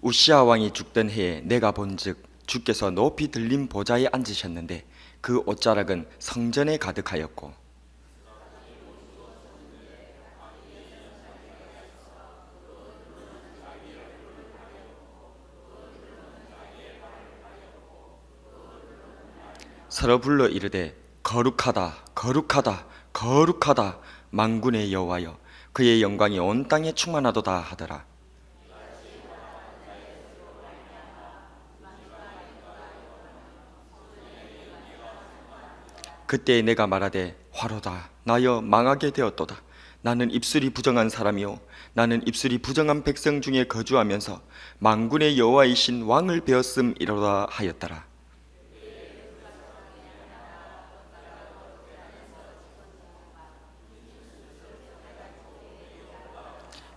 우시아 왕이 죽던 해에 내가 본즉 주께서 높이 들린 보좌에 앉으셨는데 그 옷자락은 성전에 가득하였고 서로 불러 이르되 거룩하다 거룩하다 거룩하다 만군의 여호와여 그의 영광이 온 땅에 충만하도다 하더라. 그때 내가 말하되 화로다 나여 망하게 되었도다. 나는 입술이 부정한 사람이요 나는 입술이 부정한 백성 중에 거주하면서 만군의 여호와이신 왕을 배웠음이로다 하였더라.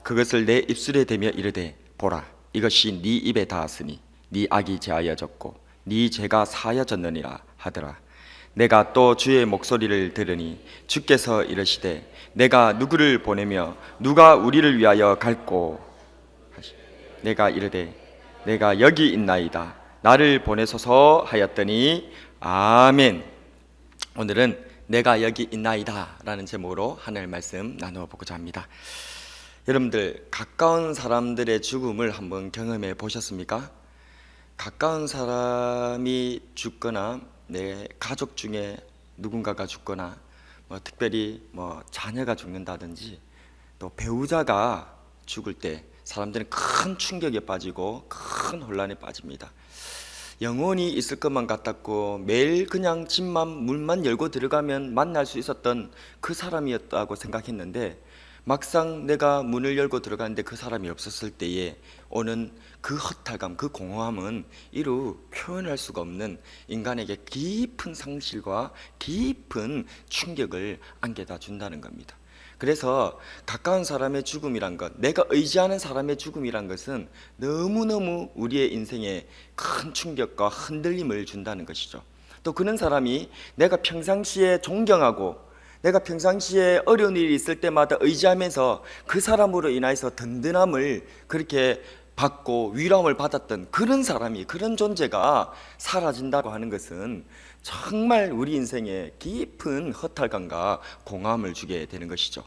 그것을 내 입술에 대며 이르되 보라 이것이 네 입에 닿았으니 네 악이 제하여졌고 네 죄가 사하여졌느니라 하더라. 내가 또 주의 목소리를 들으니 주께서 이르시되 내가 누구를 보내며 누가 우리를 위하여 갈꼬 하시. 내가 이르되 내가 여기 있나이다 나를 보내소서 하였더니 아멘. 오늘은 내가 여기 있나이다 라는 제목으로 하나님의 말씀 나누어 보고자 합니다. 여러분들 가까운 사람들의 죽음을 한번 경험해 보셨습니까? 가까운 사람이 죽거나 내 가족 중에 누군가가 죽거나 특별히 자녀가 죽는다든지 또 배우자가 죽을 때 사람들은 큰 충격에 빠지고 큰 혼란에 빠집니다. 영원히 있을 것만 같았고 매일 그냥 집만 문만 열고 들어가면 만날 수 있었던 그 사람이었다고 생각했는데 막상 내가 문을 열고 들어가는데 그 사람이 없었을 때에 오는 그 허탈감, 그 공허함은 이루 표현할 수가 없는 인간에게 깊은 상실과 깊은 충격을 안겨다 준다는 겁니다. 그래서 가까운 사람의 죽음이란 것, 내가 의지하는 사람의 죽음이란 것은 너무너무 우리의 인생에 큰 충격과 흔들림을 준다는 것이죠. 또 그런 사람이 내가 평상시에 존경하고 내가 평상시에 어려운 일이 있을 때마다 의지하면서 그 사람으로 인해서 든든함을 그렇게 받고 위로함을 받았던 그런 사람이, 그런 존재가 사라진다고 하는 것은 정말 우리 인생에 깊은 허탈감과 공허함을 주게 되는 것이죠.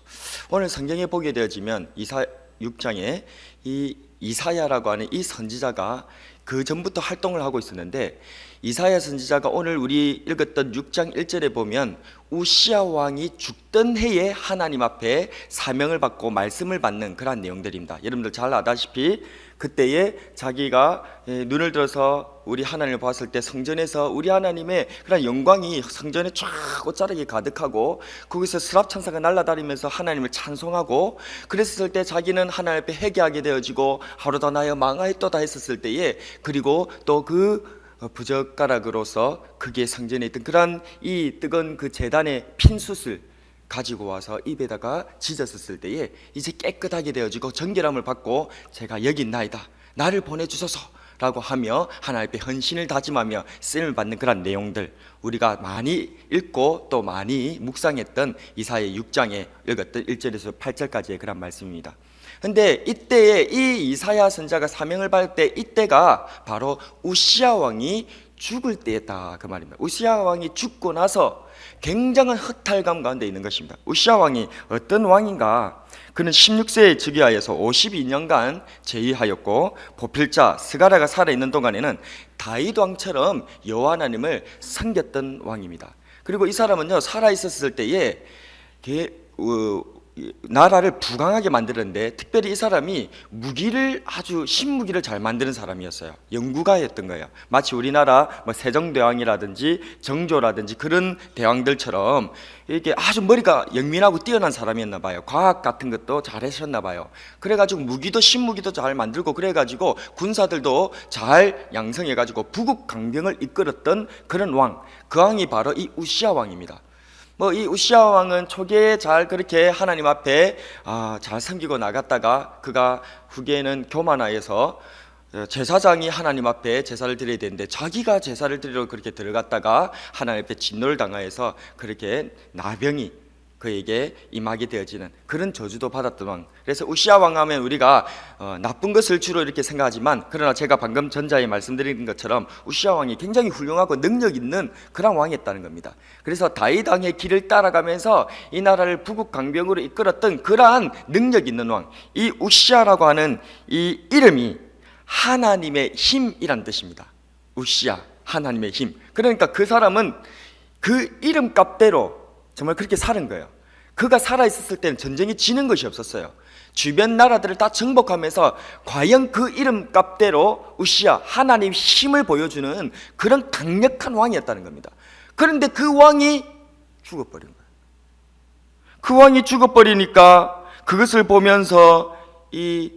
오늘 성경에 보게 되어지면 이사 6장에 이 이사야라고 하는 이 선지자가 그 전부터 활동을 하고 있었는데, 이사야 선지자가 오늘 우리 읽었던 6장 1절에 보면 우시아 왕이 죽던 해에 하나님 앞에 사명을 받고 말씀을 받는 그런 내용들입니다. 여러분들 잘 아다시피 그때에 자기가 눈을 들어서 우리 하나님을 봤을 때 성전에서 우리 하나님의 그런 영광이 성전에 쫙 옷자락이 가득하고 거기서 스랍 천사가 날아다니면서 하나님을 찬송하고 그랬을 때 자기는 하나님 앞에 회개하게 되어지고 하루다 나여 망하였도다 했었을 때에, 그리고 또 그 부젓가락으로서 그게 성전에 있던 그런 이 뜨거운 그 제단의 핀숯을 가지고 와서 입에다가 지졌을 때에 이제 깨끗하게 되어지고 정결함을 받고 제가 여기 있나이다 나를 보내주소서 라고 하며 하나님 앞에 헌신을 다짐하며 쓰임을 받는 그런 내용들, 우리가 많이 읽고 또 많이 묵상했던 이사야 6장에 읽었던 1절에서 8절까지의 그런 말씀입니다. 근데 이때에 이 이사야 선지자가 사명을 받을 때 이때가 바로 우시아 왕이 죽을 때였다 그 말입니다. 우시아 왕이 죽고 나서 굉장한 허탈감 가운데 있는 것입니다. 우시아 왕이 어떤 왕인가? 그는 16세에 즉위하여서 52년간 재위하였고 보필자 스가랴가 살아있는 동안에는 다윗 왕처럼 여호와 하나님을 섬겼던 왕입니다. 그리고 이 사람은요, 살아있었을 때에 나라를 부강하게 만들었는데, 특별히 이 사람이 무기를 아주 신무기를 잘 만드는 사람이었어요. 연구가였던 거예요. 마치 우리나라 세종대왕이라든지 정조라든지 그런 대왕들처럼 이렇게 아주 머리가 영민하고 뛰어난 사람이었나 봐요. 과학 같은 것도 잘하셨나 봐요. 그래가지고 무기도 신무기도 잘 만들고 그래가지고 군사들도 잘 양성해가지고 부국 강병을 이끌었던 그런 왕, 그 왕이 바로 이 우시아 왕입니다. 이 우시아 왕은 초기에 잘 그렇게 하나님 앞에 잘 섬기고 나갔다가 그가 후기에는 교만하여서 제사장이 하나님 앞에 제사를 드려야 되는데 자기가 제사를 드리러 그렇게 들어갔다가 하나님 앞에 진노를 당하여서 그렇게 나병이 그에게 임하게 되어지는 그런 저주도 받았던 왕. 그래서 우시아 왕 하면 우리가 나쁜 것을 주로 이렇게 생각하지만, 그러나 제가 방금 전자에 말씀드린 것처럼 우시아 왕이 굉장히 훌륭하고 능력 있는 그런 왕이었다는 겁니다. 그래서 다윗 왕의 길을 따라가면서 이 나라를 부국 강병으로 이끌었던 그러한 능력 있는 왕, 이 우시아라고 하는 이 이름이 하나님의 힘이란 뜻입니다. 우시아, 하나님의 힘. 그러니까 그 사람은 그 이름값대로 정말 그렇게 사는 거예요. 그가 살아있었을 때는 전쟁이 지는 것이 없었어요. 주변 나라들을 다 정복하면서 과연 그 이름값대로 우시아, 하나님의 힘을 보여주는 그런 강력한 왕이었다는 겁니다. 그런데 그 왕이 죽어버린 거예요. 그 왕이 죽어버리니까 그것을 보면서 이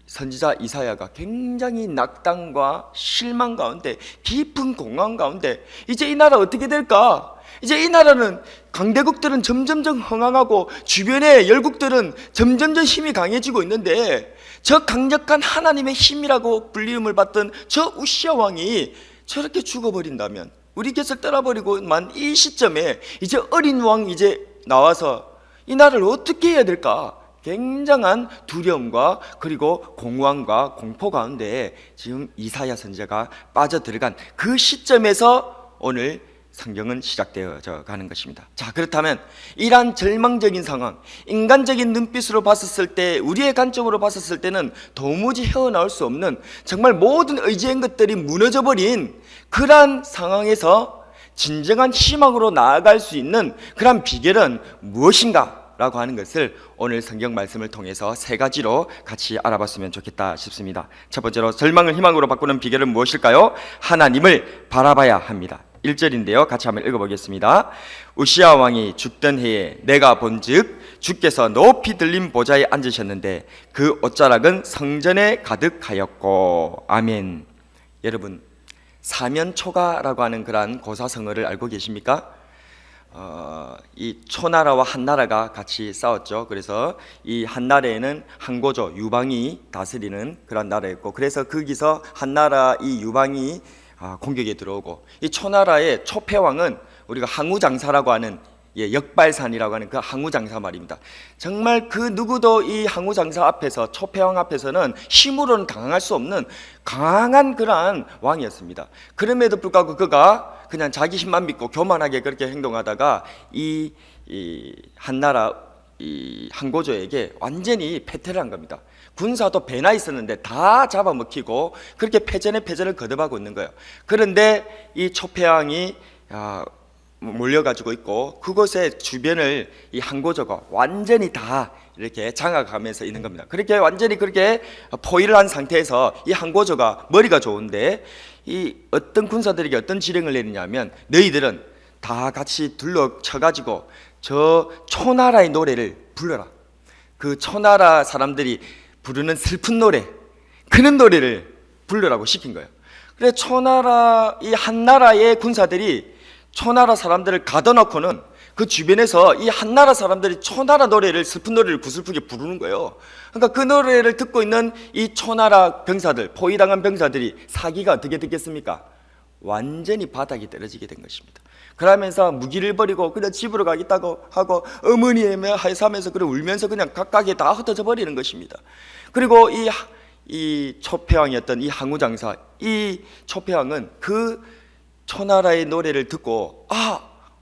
선지자 이사야가 굉장히 낙담과 실망 가운데, 깊은 공허함 가운데, 이제 이 나라 어떻게 될까? 이제 이 나라는 강대국들은 점점점 흥황하고 주변의 열국들은 점점점 힘이 강해지고 있는데, 저 강력한 하나님의 힘이라고 불림을 받던 저 우시아 왕이 저렇게 죽어버린다면, 우리 곁을 떠나버리고만 이 시점에 이제 어린 왕이 이제 나와서 이 나라를 어떻게 해야 될까? 굉장한 두려움과 그리고 공황과 공포 가운데 지금 이사야 선지자가 빠져들어간 그 시점에서 오늘 성경은 시작되어져 가는 것입니다. 자, 그렇다면 이러한 절망적인 상황, 인간적인 눈빛으로 봤었을 때, 우리의 관점으로 봤었을 때는 도무지 헤어나올 수 없는, 정말 모든 의지한 것들이 무너져버린 그러한 상황에서 진정한 희망으로 나아갈 수 있는 그러한 비결은 무엇인가? 라고 하는 것을 오늘 성경 말씀을 통해서 세 가지로 같이 알아봤으면 좋겠다 싶습니다. 첫 번째로, 절망을 희망으로 바꾸는 비결은 무엇일까요? 하나님을 바라봐야 합니다. 1절인데요, 같이 한번 읽어보겠습니다. 우시아 왕이 죽던 해에 내가 본즉 주께서 높이 들린 보좌에 앉으셨는데 그 옷자락은 성전에 가득하였고. 아멘. 여러분, 사면초가라고 하는 그러한 고사성어를 알고 계십니까? 이 초나라와 한나라가 같이 싸웠죠. 그래서 이 한나라에는 항고조, 유방이 다스리는 그런 나라였고, 그래서 거기서 한나라 이 유방이 공격에 들어오고, 이 초나라의 초패왕은 우리가 항우장사라고 하는, 역발산이라고 하는 그 항우장사 말입니다. 정말 그 누구도 이 항우장사 앞에서, 초패왕 앞에서는 힘으로는 강할 수 없는 강한 그러한 왕이었습니다. 그럼에도 불구하고 그가 그냥 자기 힘만 믿고 교만하게 그렇게 행동하다가 이 한나라 이 항고조에게 완전히 패퇴를 한 겁니다. 군사도 배나 있었는데 다 잡아먹히고 그렇게 패전을 거듭하고 있는 거예요. 그런데 이 초패왕이 몰려가지고 있고, 그곳의 주변을 이 항고조가 완전히 다 이렇게 장악하면서 있는 겁니다. 그렇게 완전히 그렇게 포위를 한 상태에서 이 항고조가 머리가 좋은데, 이 어떤 군사들에게 어떤 지령을 내리냐면, 너희들은 다 같이 둘러쳐가지고 저 초나라의 노래를 불러라. 그 초나라 사람들이 부르는 슬픈 노래, 그런 노래를 부르라고 시킨 거예요. 그래 초나라, 이 한나라의 군사들이 초나라 사람들을 가둬놓고는 그 주변에서 이 한나라 사람들이 초나라 노래를, 슬픈 노래를 구슬프게 부르는 거예요. 그러니까 그 노래를 듣고 있는 이 초나라 병사들, 포위당한 병사들이 사기가 어떻게 됐겠습니까? 완전히 바닥이 떨어지게 된 것입니다. 그러면서 무기를 버리고 그냥 집으로 가겠다고 하고 어머니에 하면서 그래 울면서 그냥 각각에 다 흩어져 버리는 것입니다. 그리고 이 초패왕이었던 이 항우장사, 이 초패왕은 그 초나라의 노래를 듣고,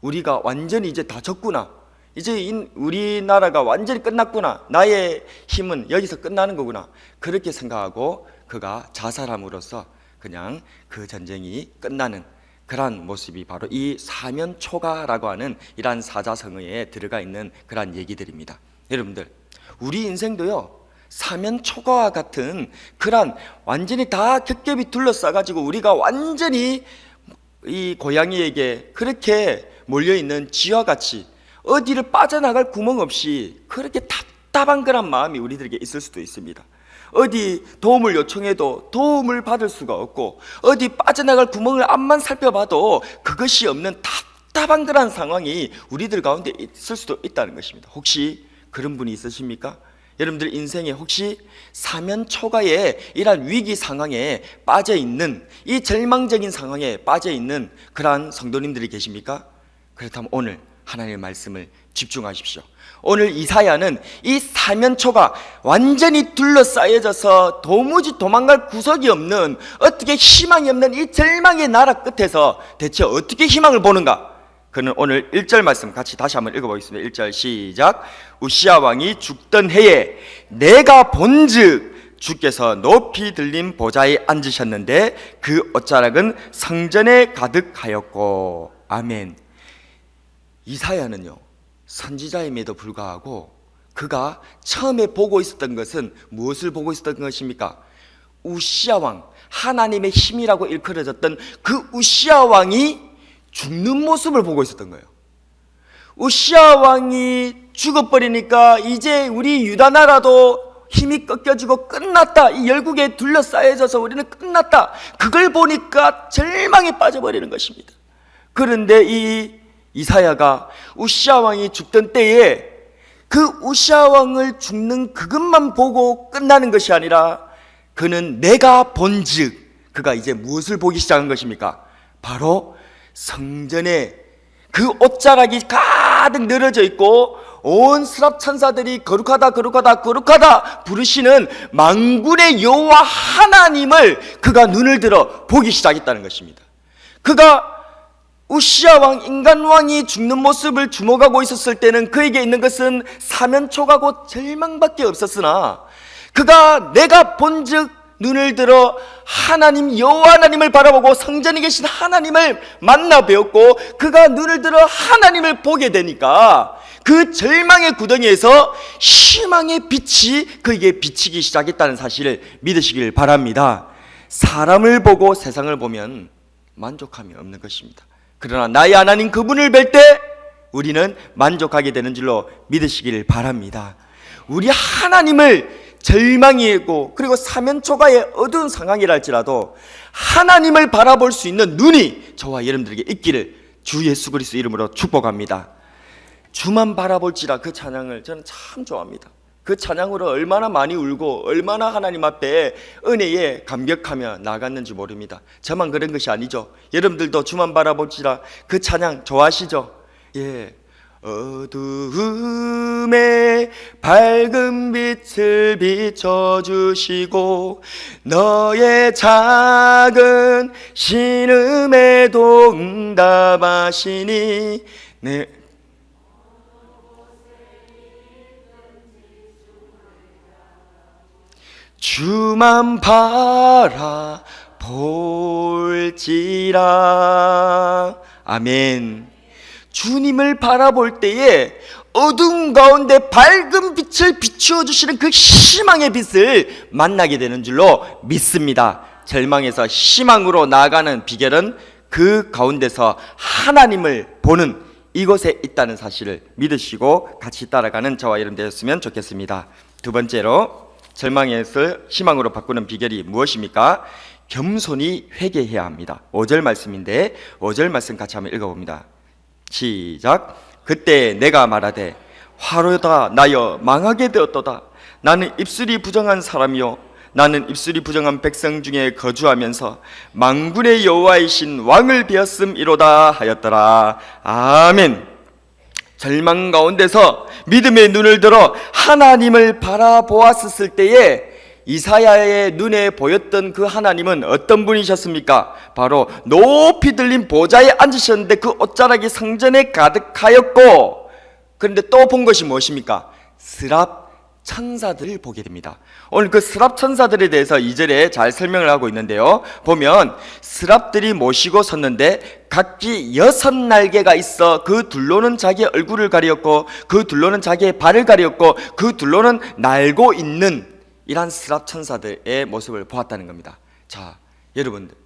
우리가 완전히 이제 다 졌구나, 이제 우리나라가 완전히 끝났구나, 나의 힘은 여기서 끝나는 거구나, 그렇게 생각하고 그가 자살함으로써 그냥 그 전쟁이 끝나는 그러한 모습이 바로 이 사면초가라고 하는 이러한 사자성어에 들어가 있는 그러한 얘기들입니다. 여러분들, 우리 인생도요, 사면초가와 같은 그러한 완전히 다 겹겹이 둘러싸가지고 우리가 완전히 이 고양이에게 그렇게 몰려있는 쥐와 같이 어디를 빠져나갈 구멍 없이 그렇게 답답한 그런 마음이 우리들에게 있을 수도 있습니다. 어디 도움을 요청해도 도움을 받을 수가 없고, 어디 빠져나갈 구멍을 앞만 살펴봐도 그것이 없는 답답한 그런 상황이 우리들 가운데 있을 수도 있다는 것입니다. 혹시 그런 분이 있으십니까? 여러분들 인생에 혹시 사면초가의 이러한 위기 상황에 빠져있는, 이 절망적인 상황에 빠져있는 그러한 성도님들이 계십니까? 그렇다면 오늘 하나님의 말씀을 집중하십시오. 오늘 이사야는 이 사면초가 완전히 둘러싸여져서 도무지 도망갈 구석이 없는, 어떻게 희망이 없는 이 절망의 나라 끝에서 대체 어떻게 희망을 보는가? 그는 오늘 1절 말씀 같이 다시 한번 읽어보겠습니다. 1절 시작. 우시야 왕이 죽던 해에 내가 본즉 주께서 높이 들린 보좌에 앉으셨는데 그 옷자락은 성전에 가득하였고. 아멘. 이사야는요, 선지자임에도 불구하고 그가 처음에 보고 있었던 것은 무엇을 보고 있었던 것입니까? 우시야 왕, 하나님의 힘이라고 일컬어졌던 그 우시야 왕이 죽는 모습을 보고 있었던 거예요. 우시야 왕이 죽어버리니까 이제 우리 유다 나라도 힘이 꺾여지고 끝났다, 이 열국에 둘러싸여져서 우리는 끝났다, 그걸 보니까 절망에 빠져버리는 것입니다. 그런데 이 이사야가 우시야 왕이 죽던 때에 그 우시야 왕을 죽는 그것만 보고 끝나는 것이 아니라 그는 내가 본즉, 그가 이제 무엇을 보기 시작한 것입니까? 바로 성전에 그 옷자락이 가득 늘어져 있고 온 스랍 천사들이 거룩하다 거룩하다 거룩하다 부르시는 만군의 여호와 하나님을 그가 눈을 들어 보기 시작했다는 것입니다. 그가 우시야 왕, 인간 왕이 죽는 모습을 주목하고 있었을 때는 그에게 있는 것은 사면초가고 절망밖에 없었으나 그가 내가 본즉 눈을 들어 하나님 여호와 하나님을 바라보고 성전에 계신 하나님을 만나 배웠고 그가 눈을 들어 하나님을 보게 되니까 그 절망의 구덩이에서 희망의 빛이 그에게 비치기 시작했다는 사실을 믿으시길 바랍니다. 사람을 보고 세상을 보면 만족함이 없는 것입니다. 그러나 나의 하나님 그분을 뵐 때 우리는 만족하게 되는 줄로 믿으시길 바랍니다. 우리 하나님을 절망이고 그리고 사면초가의 어두운 상황이라 할지라도 하나님을 바라볼 수 있는 눈이 저와 여러분들에게 있기를 주 예수 그리스도 이름으로 축복합니다. 주만 바라볼지라, 그 찬양을 저는 참 좋아합니다. 그 찬양으로 얼마나 많이 울고 얼마나 하나님 앞에 은혜에 감격하며 나갔는지 모릅니다. 저만 그런 것이 아니죠. 여러분들도 주만 바라볼지라 그 찬양 좋아하시죠? 예. 어두움에 밝은 빛을 비춰주시고 너의 작은 신음에도 응답하시니 주만 바라볼지라. 아멘. 주님을 바라볼 때에 어두운 가운데 밝은 빛을 비추어 주시는 그 희망의 빛을 만나게 되는 줄로 믿습니다. 절망에서 희망으로 나아가는 비결은 그 가운데서 하나님을 보는 이곳에 있다는 사실을 믿으시고 같이 따라가는 저와 여러분 되었으면 좋겠습니다. 두 번째로 절망에서 희망으로 바꾸는 비결이 무엇입니까? 겸손히 회개해야 합니다. 5절 말씀인데 5절 말씀 같이 한번 읽어봅니다. 시작. 그때 내가 말하되 화로다 나여 망하게 되었도다. 나는 입술이 부정한 사람이요 나는 입술이 부정한 백성 중에 거주하면서 만군의 여호와이신 왕을 베었음이로다 하였더라. 아멘. 절망 가운데서 믿음의 눈을 들어 하나님을 바라보았을 때에 이사야의 눈에 보였던 그 하나님은 어떤 분이셨습니까? 바로 높이 들린 보좌에 앉으셨는데 그 옷자락이 성전에 가득하였고, 그런데 또 본 것이 무엇입니까? 스랍 천사들을 보게 됩니다. 오늘 그 스랍 천사들에 대해서 2절에 잘 설명을 하고 있는데요, 보면 스랍들이 모시고 섰는데 각기 6날개가 있어 그 둘로는 자기의 얼굴을 가리었고 그 둘로는 자기의 발을 가리었고 그 둘로는 날고 있는 이러한 스랍 천사들의 모습을 보았다는 겁니다. 자, 여러분들,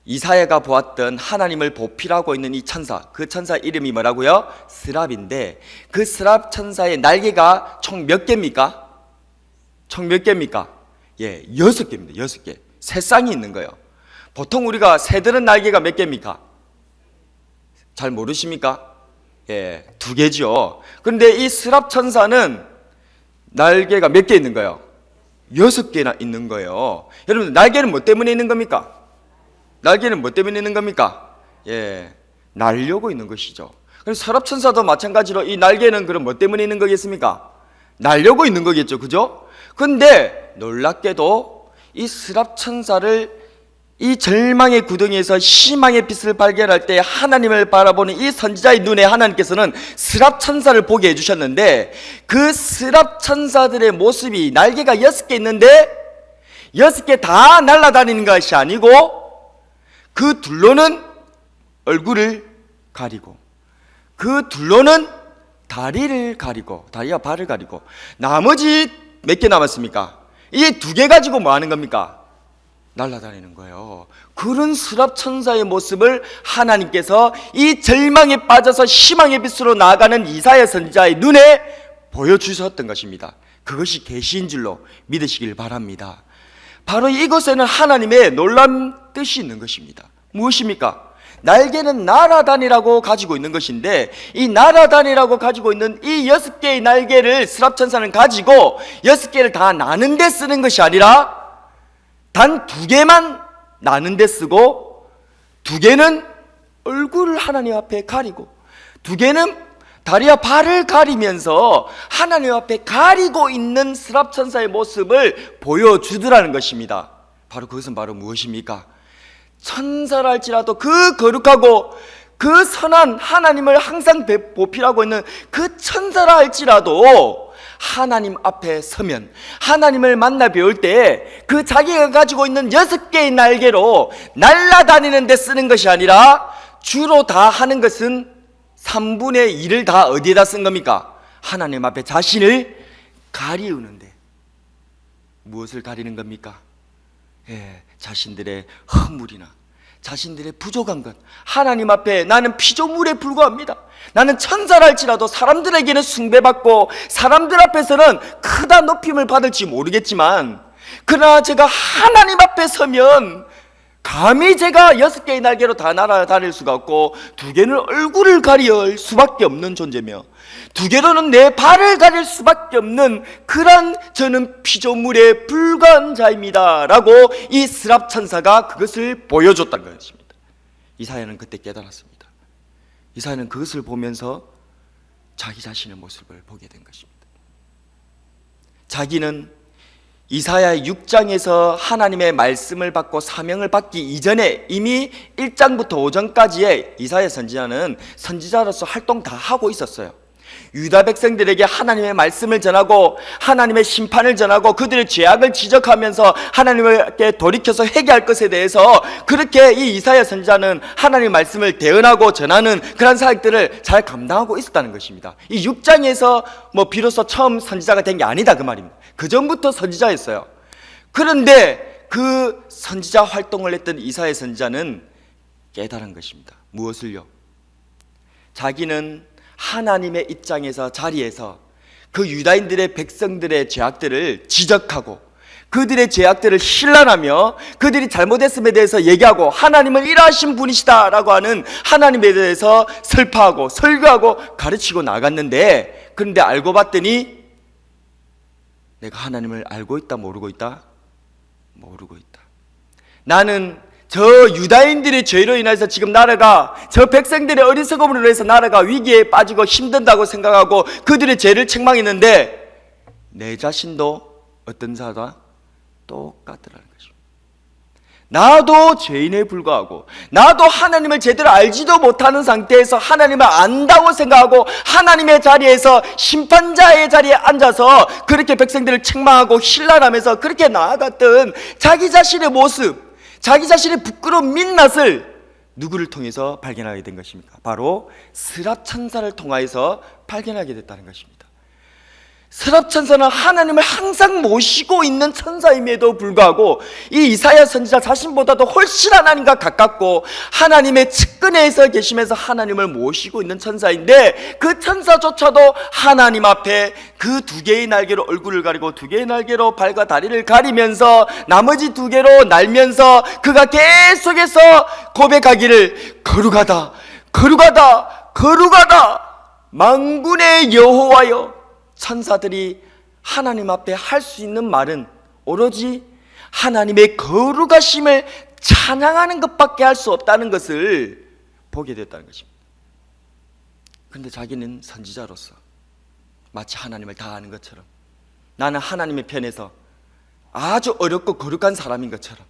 이사야가 보았던 하나님을 보필하고 있는 이 천사, 그 천사 이름이 뭐라고요? 스랍인데 그 스랍 천사의 날개가 총 몇 개입니까? 총 몇 개입니까? 예, 6개입니다. 6개. 새 쌍이 있는 거예요. 보통 우리가 새들은 날개가 몇 개입니까? 잘 모르십니까? 예, 2개죠. 그런데 이 스랍 천사는 날개가 몇 개 있는 거예요? 6개나 있는 거예요. 여러분, 날개는 뭐 때문에 있는 겁니까? 날개는 뭐 때문에 있는 겁니까? 예, 날려고 있는 것이죠. 그래서 서랍천사도 마찬가지로 이 날개는 그럼 뭐 때문에 있는 거겠습니까? 날려고 있는 거겠죠, 그죠? 근데 놀랍게도 이 서랍천사를 이 절망의 구덩이에서 희망의 빛을 발견할 때 하나님을 바라보는 이 선지자의 눈에 하나님께서는 스랍천사를 보게 해주셨는데, 그 스랍천사들의 모습이 날개가 6개 있는데 6개 다 날아다니는 것이 아니고 그 둘로는 얼굴을 가리고, 그 둘로는 다리를 가리고, 다리와 발을 가리고, 나머지 몇 개 남았습니까? 이 2개 가지고 뭐 하는 겁니까? 날아다니는 거예요. 그런 스랍천사의 모습을 하나님께서 이 절망에 빠져서 희망의 빛으로 나아가는 이사야 선지자의 눈에 보여주셨던 것입니다. 그것이 계시인 줄로 믿으시길 바랍니다. 바로 이것에는 하나님의 놀라운 뜻이 있는 것입니다. 무엇입니까? 날개는 날아다니라고 가지고 있는 것인데, 이 날아다니라고 가지고 있는 이 6개의 날개를 스랍천사는 가지고 6개를 다 나는 데 쓰는 것이 아니라 단 2개만 나는 데 쓰고, 2개는 얼굴을 하나님 앞에 가리고, 2개는 다리와 발을 가리면서 하나님 앞에 가리고 있는 스랍천사의 모습을 보여주더라는 것입니다. 바로 그것은 바로 무엇입니까? 천사라 할지라도 그 거룩하고 그 선한 하나님을 항상 보필하고 있는 그 천사라 할지라도 하나님 앞에 서면, 하나님을 만나 배울 때 그 자기가 가지고 있는 6개의 날개로 날아다니는 데 쓰는 것이 아니라 주로 다 하는 것은 3분의 1을 다 어디에다 쓴 겁니까? 하나님 앞에 자신을 가리우는데. 무엇을 가리는 겁니까? 자신들의 허물이나 자신들의 부족한 것, 하나님 앞에 나는 피조물에 불과합니다, 나는 천사라 할지라도 사람들에게는 숭배받고 사람들 앞에서는 크다 높임을 받을지 모르겠지만, 그러나 제가 하나님 앞에 서면 감히 제가 6개의 날개로 다 날아다닐 수가 없고, 2개는 얼굴을 가릴 수밖에 없는 존재며 2개로는 내 발을 가릴 수밖에 없는 그런 저는 피조물에 불과한 자입니다 라고 이 스랍천사가 그것을 보여줬다는 것입니다. 이사야는 그때 깨달았습니다. 이사야는 그것을 보면서 자기 자신의 모습을 보게 된 것입니다. 자기는 이사야 6장에서 하나님의 말씀을 받고 사명을 받기 이전에 이미 1장부터 5장까지의 이사야 선지자는 선지자로서 활동 다 하고 있었어요. 유다 백성들에게 하나님의 말씀을 전하고 하나님의 심판을 전하고 그들의 죄악을 지적하면서 하나님께 돌이켜서 회개할 것에 대해서 그렇게 이 이사야 선지자는 하나님의 말씀을 대언하고 전하는 그런 사역들을 잘 감당하고 있었다는 것입니다. 이 6장에서 비로소 처음 선지자가 된 게 아니다 그 말입니다. 그 전부터 선지자였어요. 그런데 그 선지자 활동을 했던 이사야 선지자는 깨달은 것입니다. 무엇을요? 자기는 하나님의 입장에서, 자리에서 그 유다인들의 백성들의 죄악들을 지적하고 그들의 죄악들을 신란하며 그들이 잘못했음에 대해서 얘기하고 하나님은 이러하신 분이시다라고 하는 하나님에 대해서 설파하고 설교하고 가르치고 나갔는데, 그런데 알고 봤더니 내가 하나님을 알고 있다 모르고 있다? 모르고 있다. 나는 저 유다인들의 죄로 인해서 지금 나라가, 저 백성들의 어리석음으로 해서 나라가 위기에 빠지고 힘든다고 생각하고 그들의 죄를 책망했는데 내 자신도 어떤 자다? 똑같더라는 것입니다. 나도 죄인에 불과하고 나도 하나님을 제대로 알지도 못하는 상태에서 하나님을 안다고 생각하고 하나님의 자리에서 심판자의 자리에 앉아서 그렇게 백성들을 책망하고 신랄하면서 그렇게 나아갔던 자기 자신의 모습, 자기 자신의 부끄러운 민낯을 누구를 통해서 발견하게 된 것입니까? 바로 스랍천사를 통하여서 발견하게 됐다는 것입니다. 스랍천사는 하나님을 항상 모시고 있는 천사임에도 불구하고 이 이사야 선지자 자신보다도 훨씬 하나님과 가깝고 하나님의 측근에서 계시면서 하나님을 모시고 있는 천사인데, 그 천사조차도 하나님 앞에 그 2개의 날개로 얼굴을 가리고 2개의 날개로 발과 다리를 가리면서 나머지 2개로 날면서 그가 계속해서 고백하기를 거룩하다 거룩하다 거룩하다 만군의 여호와여. 천사들이 하나님 앞에 할 수 있는 말은 오로지 하나님의 거룩하심을 찬양하는 것밖에 할 수 없다는 것을 보게 됐다는 것입니다. 근데 자기는 선지자로서 마치 하나님을 다 아는 것처럼, 나는 하나님의 편에서 아주 어렵고 거룩한 사람인 것처럼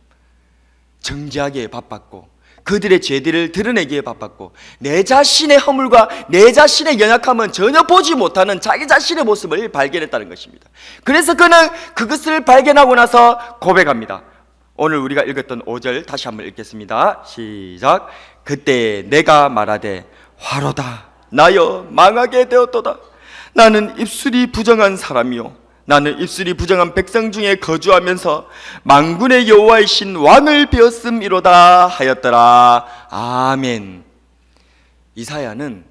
정죄하기에 바빴고, 그들의 죄들을 드러내기에 바빴고, 내 자신의 허물과 내 자신의 연약함은 전혀 보지 못하는 자기 자신의 모습을 발견했다는 것입니다. 그래서 그는 그것을 발견하고 나서 고백합니다. 오늘 우리가 읽었던 5절 다시 한번 읽겠습니다. 시작. 그때 내가 말하되 화로다 나여 망하게 되었도다. 나는 입술이 부정한 사람이요, 나는 입술이 부정한 백성 중에 거주하면서 만군의 여호와이신 왕을 배웠음이로다 하였더라. 아멘. 이사야는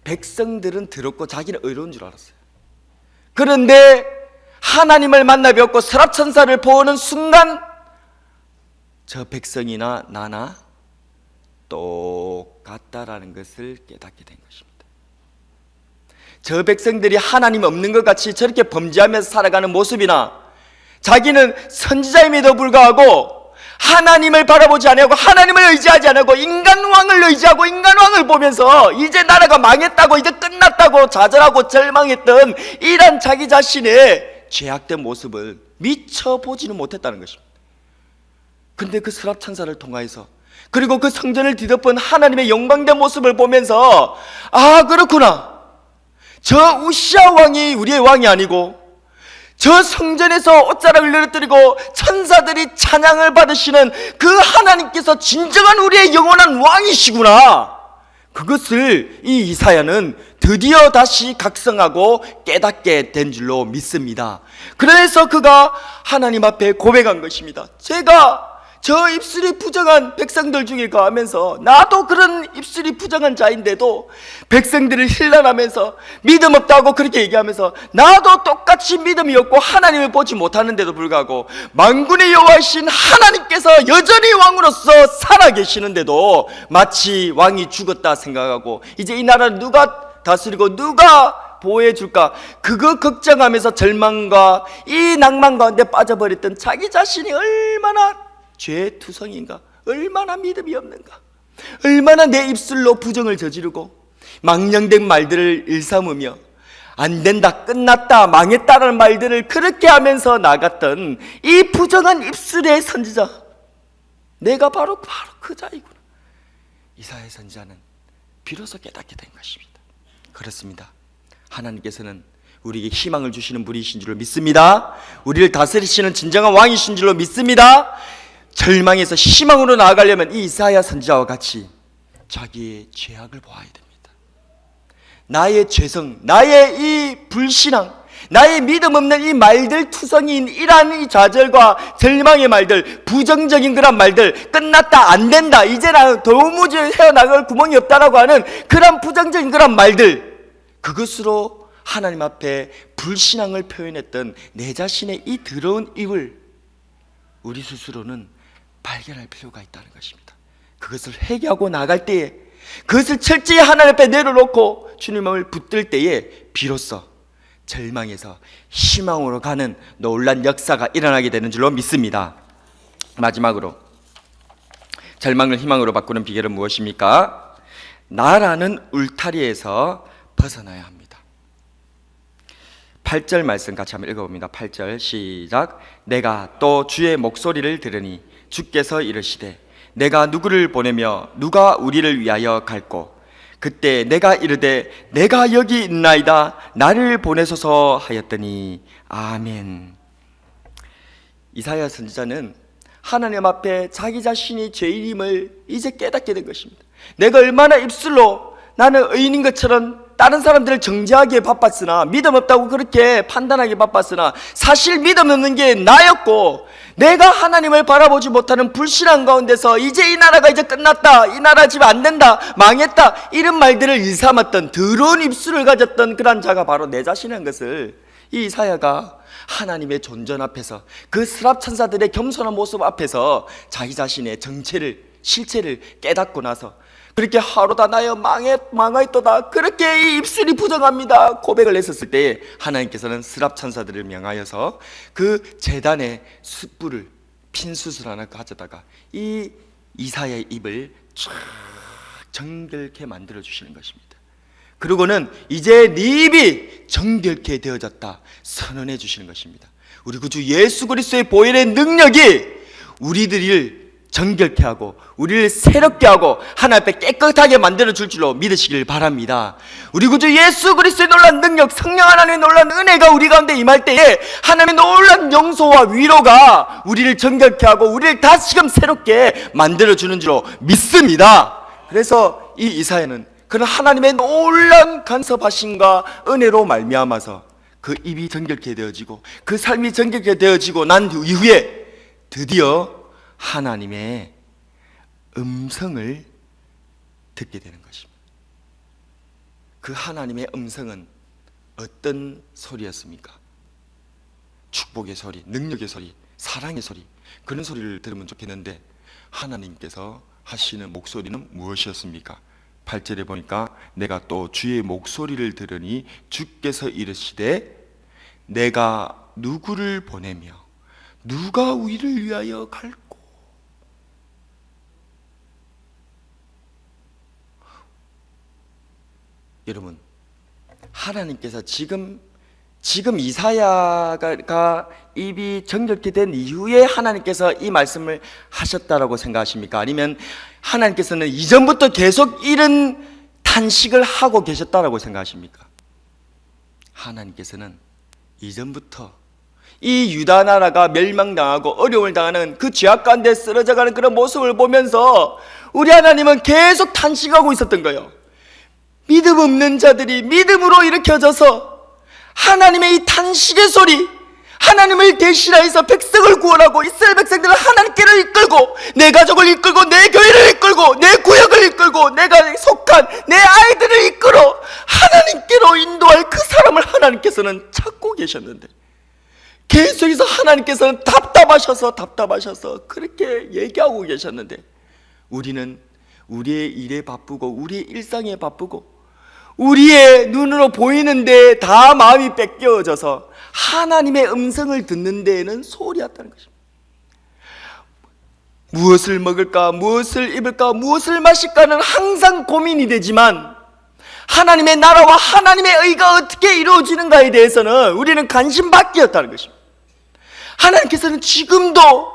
백성들은 더럽고 자기는 의로운 줄 알았어요. 그런데 하나님을 만나 뵙고 서랍천사를 보는 순간 저 백성이나 나나 똑같다라는 것을 깨닫게 된 것입니다. 저 백성들이 하나님 없는 것 같이 저렇게 범죄하면서 살아가는 모습이나, 자기는 선지자임에도 불구하고 하나님을 바라보지 않고 하나님을 의지하지 않고 인간왕을 의지하고 인간왕을 보면서 이제 나라가 망했다고, 이제 끝났다고 좌절하고 절망했던 이런 자기 자신의 죄악된 모습을 미처 보지는 못했다는 것입니다. 근데 그 서랍천사를 통하여서, 그리고 그 성전을 뒤덮은 하나님의 영광된 모습을 보면서, 아 그렇구나, 저 우시아 왕이 우리의 왕이 아니고 저 성전에서 옷자락을 늘어뜨리고 천사들이 찬양을 받으시는 그 하나님께서 진정한 우리의 영원한 왕이시구나. 그것을 이 이사야는 드디어 다시 각성하고 깨닫게 된 줄로 믿습니다. 그래서 그가 하나님 앞에 고백한 것입니다. 제가 저 입술이 부정한 백성들 중에 거하면서, 나도 그런 입술이 부정한 자인데도 백성들을 힐난하면서 믿음 없다고 그렇게 얘기하면서, 나도 똑같이 믿음이 없고 하나님을 보지 못하는데도 불구하고 만군의 여호와이신 하나님께서 여전히 왕으로서 살아계시는데도 마치 왕이 죽었다 생각하고, 이제 이 나라를 누가 다스리고 누가 보호해 줄까, 그거 걱정하면서 절망과 이 낭만 가운데 빠져버렸던 자기 자신이 얼마나 죄투성인가, 얼마나 믿음이 없는가, 얼마나 내 입술로 부정을 저지르고 망령된 말들을 일삼으며 안 된다, 끝났다, 망했다라는 말들을 그렇게 하면서 나갔던 이 부정한 입술의 선지자, 내가 바로 그 자이구나. 이사야 선지자는 비로소 깨닫게 된 것입니다. 그렇습니다. 하나님께서는 우리에게 희망을 주시는 분이신 줄로 믿습니다. 우리를 다스리시는 진정한 왕이신 줄로 믿습니다. 절망에서 희망으로 나아가려면 이 이사야 선지자와 같이 자기의 죄악을 보아야 됩니다. 나의 죄성, 나의 이 불신앙, 나의 믿음 없는 이 말들 투성이인 이러한 이 좌절과 절망의 말들, 부정적인 그런 말들, 끝났다, 안 된다, 이제 나 도무지 헤어나갈 구멍이 없다라고 하는 그런 부정적인 그런 말들, 그것으로 하나님 앞에 불신앙을 표현했던 내 자신의 이 더러운 입을 우리 스스로는 발견할 필요가 있다는 것입니다. 그것을 회개하고 나갈 때에, 그것을 철저히 하나님 앞에 내려놓고 주님을 붙들 때에 비로소 절망에서 희망으로 가는 놀란 역사가 일어나게 되는 줄로 믿습니다. 마지막으로 절망을 희망으로 바꾸는 비결은 무엇입니까? 나라는 울타리에서 벗어나야 합니다. 8절 말씀 같이 한번 읽어봅니다. 8절 시작. 내가 또 주의 목소리를 들으니 주께서 이르시되 내가 누구를 보내며 누가 우리를 위하여 갈꼬. 그때 내가 이르되 내가 여기 있나이다, 나를 보내소서 하였더니 아멘. 이사야 선지자는 하나님 앞에 자기 자신이 죄인임을 이제 깨닫게 된 것입니다. 내가 얼마나 입술로 나는 의인인 것처럼 다른 사람들을 정죄하기에 바빴으나, 믿음 없다고 그렇게 판단하기에 바빴으나 사실 믿음 없는 게 나였고, 내가 하나님을 바라보지 못하는 불신앙 가운데서 이제 이 나라가 이제 끝났다, 이 나라 집 안 된다, 망했다, 이런 말들을 일삼았던 더러운 입술을 가졌던 그런 자가 바로 내 자신이라는 것을 이 이사야가 하나님의 존전 앞에서, 그 스랍 천사들의 겸손한 모습 앞에서 자기 자신의 정체를, 실체를 깨닫고 나서 그렇게 하루다 나여 망하였도다, 그렇게 이 입술이 부정합니다 고백을 했었을 때 하나님께서는 스랍 천사들을 명하여서 그 제단에 숯불을, 핀숯을 하나 가져다가 이 이사야의 입을 쫙 정결케 만들어 주시는 것입니다. 그리고는 이제 네 입이 정결케 되어졌다 선언해 주시는 것입니다. 우리 구주 예수 그리스도의 보혈의 능력이 우리들을 정결케 하고 우리를 새롭게 하고 하나님 앞에 깨끗하게 만들어 줄 줄로 믿으시길 바랍니다. 우리 구주 예수 그리스도의 놀라운 능력, 성령 하나님의 놀라운 은혜가 우리 가운데 임할 때에 하나님의 놀라운 용서와 위로가 우리를 정결케 하고 우리를 다시금 새롭게 만들어 주는 줄로 믿습니다. 그래서 이 이사야는 그런 하나님의 놀라운 간섭하심과 은혜로 말미암아서 그 입이 정결케 되어지고 그 삶이 정결케 되어지고 난 이후에 드디어 하나님의 음성을 듣게 되는 것입니다. 그 하나님의 음성은 어떤 소리였습니까? 축복의 소리, 능력의 소리, 사랑의 소리, 그런 소리를 들으면 좋겠는데 하나님께서 하시는 목소리는 무엇이었습니까? 8절에 보니까 내가 또 주의 목소리를 들으니 주께서 이르시되 내가 누구를 보내며 누가 우리를 위하여 갈고. 여러분, 하나님께서 지금 이사야가 입이 정결케 된 이후에 하나님께서 이 말씀을 하셨다라고 생각하십니까? 아니면 하나님께서는 이전부터 계속 이런 탄식을 하고 계셨다라고 생각하십니까? 하나님께서는 이전부터 이 유다 나라가 멸망당하고 어려움을 당하는 그 죄악 가운데 쓰러져가는 그런 모습을 보면서 우리 하나님은 계속 탄식하고 있었던 거예요. 믿음 없는 자들이 믿음으로 일으켜져서 하나님의 이 탄식의 소리, 하나님을 대신하여서 백성을 구원하고 이스라엘 백성들을 하나님께로 이끌고 내 가족을 이끌고 내 교회를 이끌고 내 구역을 이끌고 내가 속한 내 아이들을 이끌어 하나님께로 인도할 그 사람을 하나님께서는 찾고 계셨는데 계속해서 하나님께서는 답답하셔서 그렇게 얘기하고 계셨는데 우리는 우리의 일에 바쁘고 우리의 일상에 바쁘고 우리의 눈으로 보이는데 다 마음이 뺏겨져서 하나님의 음성을 듣는 데에는 소홀히 했다는 것입니다. 무엇을 먹을까, 무엇을 입을까, 무엇을 마실까는 항상 고민이 되지만 하나님의 나라와 하나님의 의가 어떻게 이루어지는가에 대해서는 우리는 관심 밖이었다는 것입니다. 하나님께서는 지금도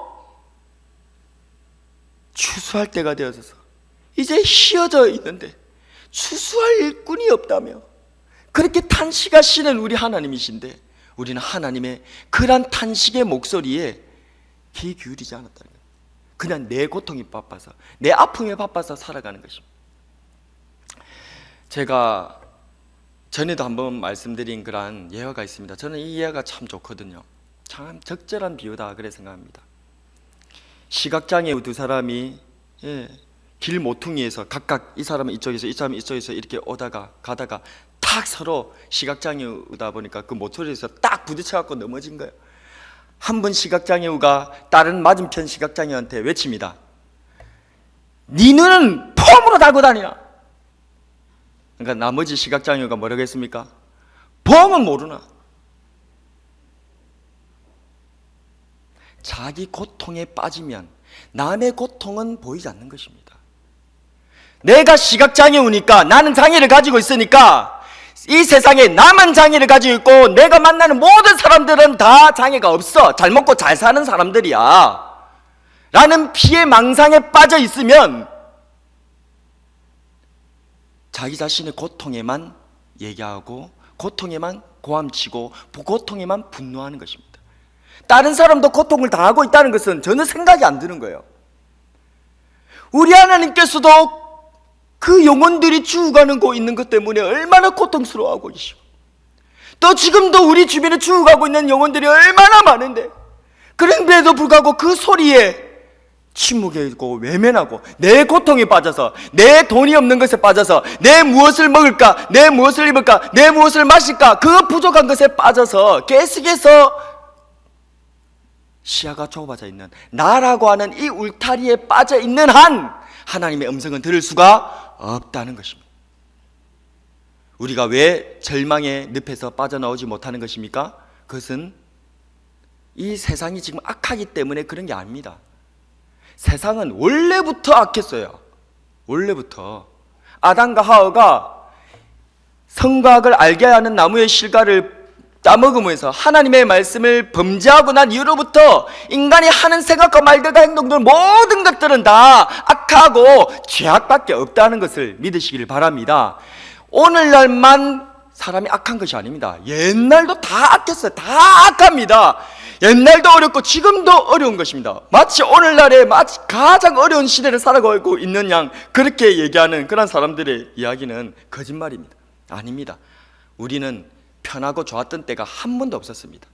추수할 때가 되어서 이제 쉬어져 있는데 추수할 일꾼이 없다며 그렇게 탄식하시는 우리 하나님이신데 우리는 하나님의 그러한 탄식의 목소리에 귀 기울이지 않았다는 거예요. 그냥 내 고통이 바빠서 내 아픔에 바빠서 살아가는 것입니다. 제가 전에도 한번 말씀드린 그러한 예화가 있습니다. 저는 이 예화가 참 좋거든요. 참 적절한 비유다 그래 생각합니다. 시각장애 두 사람이 길 모퉁이에서 각각 이 사람은 이쪽에서 이 사람은 이쪽에서 이렇게 오다가 가다가 딱 서로 시각장애우다 보니까 그 모퉁이에서 딱 부딪혀갖고 넘어진 거예요. 한 번 시각장애우가 다른 맞은편 시각장애우한테 외칩니다. 네 눈은 폼으로 달고 다니나. 그러니까 나머지 시각장애우가 뭐라고 했습니까? 폼은 모르나. 자기 고통에 빠지면 남의 고통은 보이지 않는 것입니다. 내가 시각장애우니까 나는 장애를 가지고 있으니까 이 세상에 나만 장애를 가지고 있고 내가 만나는 모든 사람들은 다 장애가 없어 잘 먹고 잘 사는 사람들이야 라는 피해망상에 빠져 있으면 자기 자신의 고통에만 얘기하고 고통에만 고함치고 고통에만 분노하는 것입니다. 다른 사람도 고통을 당하고 있다는 것은 전혀 생각이 안 드는 거예요. 우리 하나님께서도 그 영혼들이 죽어가고 있는 것 때문에 얼마나 고통스러워하고 계시고 또 지금도 우리 주변에 죽어가고 있는 영혼들이 얼마나 많은데 그런데도 불구하고 그 소리에 침묵하고 외면하고 내 고통에 빠져서 내 돈이 없는 것에 빠져서 내 무엇을 먹을까 내 무엇을 입을까 내 무엇을 마실까 그 부족한 것에 빠져서 계속해서 시야가 좁아져 있는 나라고 하는 이 울타리에 빠져 있는 한 하나님의 음성은 들을 수가 없다는 것입니다. 우리가 왜 절망의 늪에서 빠져나오지 못하는 것입니까? 그것은 이 세상이 지금 악하기 때문에 그런 게 아닙니다. 세상은 원래부터 악했어요. 원래부터 아담과 하와가 선과 악을 알게 하는 나무의 실과를 따먹으면서 하나님의 말씀을 범죄하고 난 이후로부터 인간이 하는 생각과 말들과 행동들 모든 것들은 다 악하고 죄악밖에 없다는 것을 믿으시기를 바랍니다. 오늘날만 사람이 악한 것이 아닙니다. 옛날도 다 악했어요. 다 악합니다. 옛날도 어렵고 지금도 어려운 것입니다. 마치 오늘날에 마치 가장 어려운 시대를 살아가고 있는 양 그렇게 얘기하는 그런 사람들의 이야기는 거짓말입니다. 아닙니다. 우리는 편하고 좋았던 때가 한 번도 없었습니다.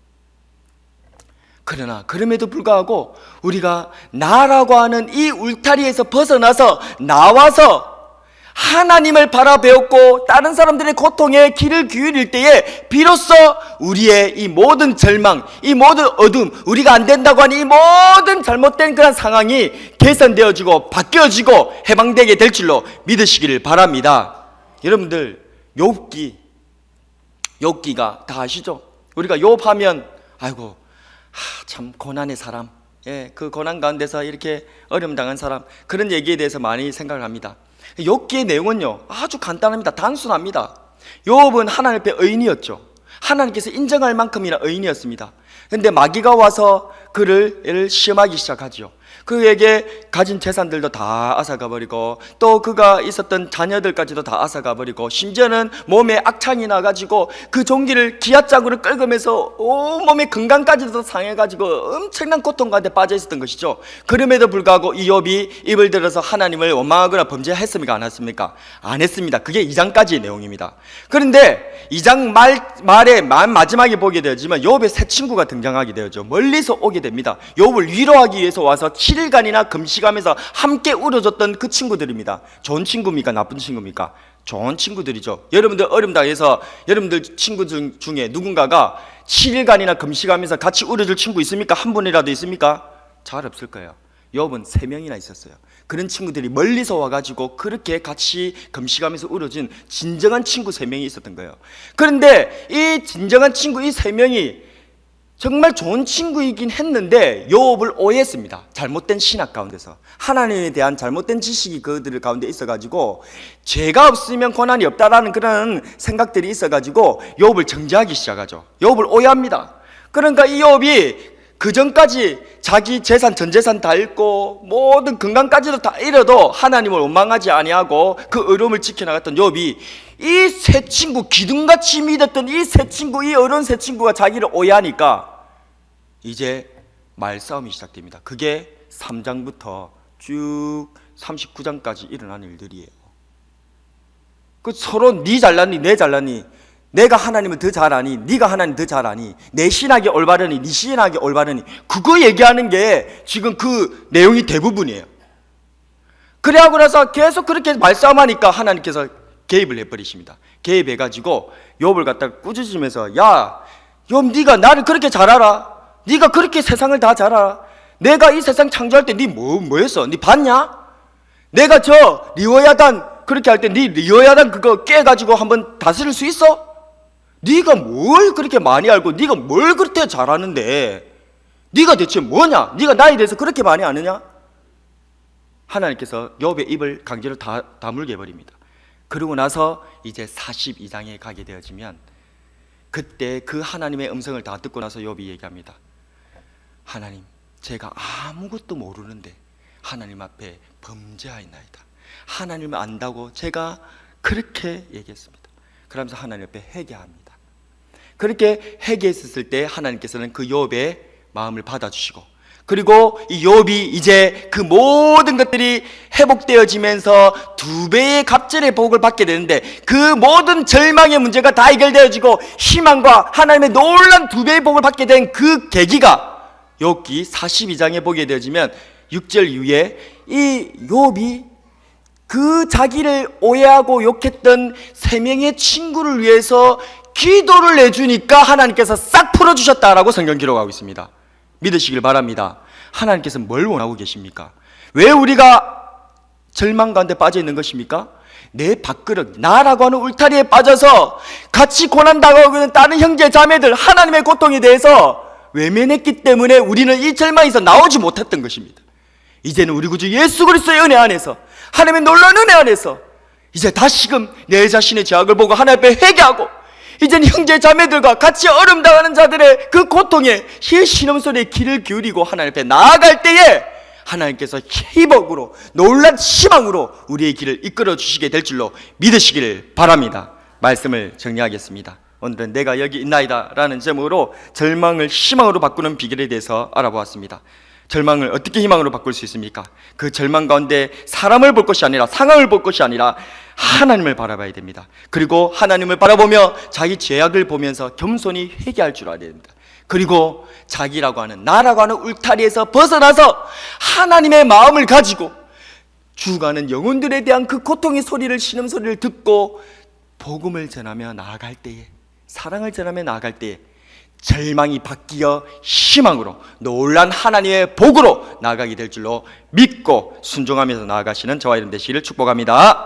그러나 그럼에도 불구하고 우리가 나라고 하는 이 울타리에서 벗어나서 나와서 하나님을 바라배웠고 다른 사람들의 고통에 귀를 기울일 때에 비로소 우리의 이 모든 절망, 이 모든 어둠, 우리가 안 된다고 하는 이 모든 잘못된 그런 상황이 개선되어지고 바뀌어지고 해방되게 될 줄로 믿으시기를 바랍니다. 여러분들 욥기가 다 아시죠? 우리가 욥하면 아이고 참 고난의 사람, 그 고난 가운데서 이렇게 어려움 당한 사람, 그런 얘기에 대해서 많이 생각을 합니다. 욥기의 내용은요 아주 간단합니다. 단순합니다. 욥은 하나님 앞에 의인이었죠. 하나님께서 인정할 만큼이나 의인이었습니다. 그런데 마귀가 와서 그를 시험하기 시작하죠. 그에게 가진 재산들도 다 앗아가버리고 또 그가 있었던 자녀들까지도 다 앗아가버리고 심지어는 몸에 악창이 나가지고 그 종기를 기아짝으로 긁으면서 온몸의 건강까지도 상해가지고 엄청난 고통 가운데 빠져 있었던 것이죠. 그럼에도 불구하고 이 욥이 입을 들어서 하나님을 원망하거나 범죄했습니까? 안 했습니까? 안 했습니다. 그게 2장까지의 내용입니다. 그런데 2장 말의 마지막에 보게 되지만 욥의 새 친구가 등장하게 되었죠. 멀리서 오게 됩니다. 욥을 위로하기 위해서 와서 7일간이나 금식하면서 함께 울어줬던 그 친구들입니다. 좋은 친구입니까? 나쁜 친구입니까? 좋은 친구들이죠. 여러분들 어려움 당해서 여러분들 친구 중에 누군가가 7일간이나 금식하면서 같이 울어줄 친구 있습니까? 한 분이라도 있습니까? 잘 없을 거예요. 욥은 3명이나 있었어요. 그런 친구들이 멀리서 와가지고 그렇게 같이 금식하면서 울어준 진정한 친구 3명이 있었던 거예요. 그런데 이 진정한 친구 이 3명이 정말 좋은 친구이긴 했는데 욥을 오해했습니다. 잘못된 신학 가운데서 하나님에 대한 잘못된 지식이 그들 가운데 있어가지고 죄가 없으면 고난이 없다라는 그런 생각들이 있어가지고 욥을 정죄하기 시작하죠. 욥을 오해합니다. 그러니까 이 욥이 그 전까지 자기 재산 전 재산 다 잃고 모든 건강까지도 다 잃어도 하나님을 원망하지 아니하고 그 의로움을 지켜나갔던 욥이 이 새 친구, 기둥같이 믿었던 이 새 친구, 이 어려운 새 친구가 자기를 오해하니까 이제 말싸움이 시작됩니다. 그게 3장부터 쭉 39장까지 일어난 일들이에요. 그 서로 네 잘났니 내 잘났니, 내가 하나님을 더 잘 아니 네가 하나님 더 잘 아니, 내 신학이 올바르니 네 신학이 올바르니, 그거 얘기하는 게 지금 그 내용이 대부분이에요. 그래하고 나서 계속 그렇게 말싸움하니까 하나님께서 개입을 해버리십니다. 개입해가지고 욥을 갖다가 꾸짖으면서 야 욥, 네가 나를 그렇게 잘 알아? 네가 그렇게 세상을 다 잘 알아? 내가 이 세상 창조할 때 네 뭐였어? 네 봤냐? 내가 저 리워야단 그렇게 할 때 네 리워야단 그거 깨가지고 한번 다스릴 수 있어? 네가 뭘 그렇게 많이 알고 네가 뭘 그렇게 잘하는데 네가 대체 뭐냐? 네가 나에 대해서 그렇게 많이 아느냐? 하나님께서 욥의 입을 강제로 다물게 해버립니다. 그러고 나서 이제 42장에 가게 되어지면 그때 그 하나님의 음성을 다 듣고 나서 욥이 얘기합니다. 하나님, 제가 아무것도 모르는데 하나님 앞에 범죄하였나이다. 하나님을 안다고 제가 그렇게 얘기했습니다. 그러면서 하나님 앞에 회개합니다. 그렇게 회개했을 때 하나님께서는 그 욥의 마음을 받아주시고, 그리고 이 욥이 이제 그 모든 것들이 회복되어지면서 2배의 갑절의 복을 받게 되는데, 그 모든 절망의 문제가 다 해결되어지고 희망과 하나님의 놀라운 2배의 복을 받게 된 그 계기가 욥기 42장에 보게 되어지면 6절 이후에 이 욥이 그 자기를 오해하고 욕했던 3명의 친구를 위해서 기도를 내주니까 하나님께서 싹 풀어주셨다라고 성경 기록하고 있습니다. 믿으시길 바랍니다. 하나님께서 뭘 원하고 계십니까? 왜 우리가 절망 가운데 빠져 있는 것입니까? 내 밥그릇, 나라고 하는 울타리에 빠져서 같이 고난당하고 있는 다른 형제 자매들 하나님의 고통에 대해서 외면했기 때문에 우리는 이 절망에서 나오지 못했던 것입니다. 이제는 우리 구주 예수 그리스도의 은혜 안에서, 하나님의 놀라운 은혜 안에서 이제 다시금 내 자신의 죄악을 보고 하나님 앞에 회개하고, 이제는 형제 자매들과 같이 얼음당하는 자들의 그 고통에 신음소리에 귀를 기울이고 하나님 앞에 나아갈 때에 하나님께서 희복으로, 놀란 희망으로 우리의 길을 이끌어 주시게 될 줄로 믿으시기를 바랍니다. 말씀을 정리하겠습니다. 오늘은 내가 여기 있나이다 라는 제목으로 절망을 희망으로 바꾸는 비결에 대해서 알아보았습니다. 절망을 어떻게 희망으로 바꿀 수 있습니까? 그 절망 가운데 사람을 볼 것이 아니라, 상황을 볼 것이 아니라 하나님을 바라봐야 됩니다. 그리고 하나님을 바라보며 자기 죄악을 보면서 겸손히 회개할 줄 알아야 됩니다. 그리고 자기라고 하는, 나라고 하는 울타리에서 벗어나서 하나님의 마음을 가지고 죽어가는 영혼들에 대한 그 고통의 소리를, 신음소리를 듣고 복음을 전하며 나아갈 때에, 사랑을 전하며 나아갈 때에 절망이 바뀌어 희망으로, 놀란 하나님의 복으로 나아가게 될 줄로 믿고 순종하면서 나아가시는 저와 여러분 되시기를 축복합니다.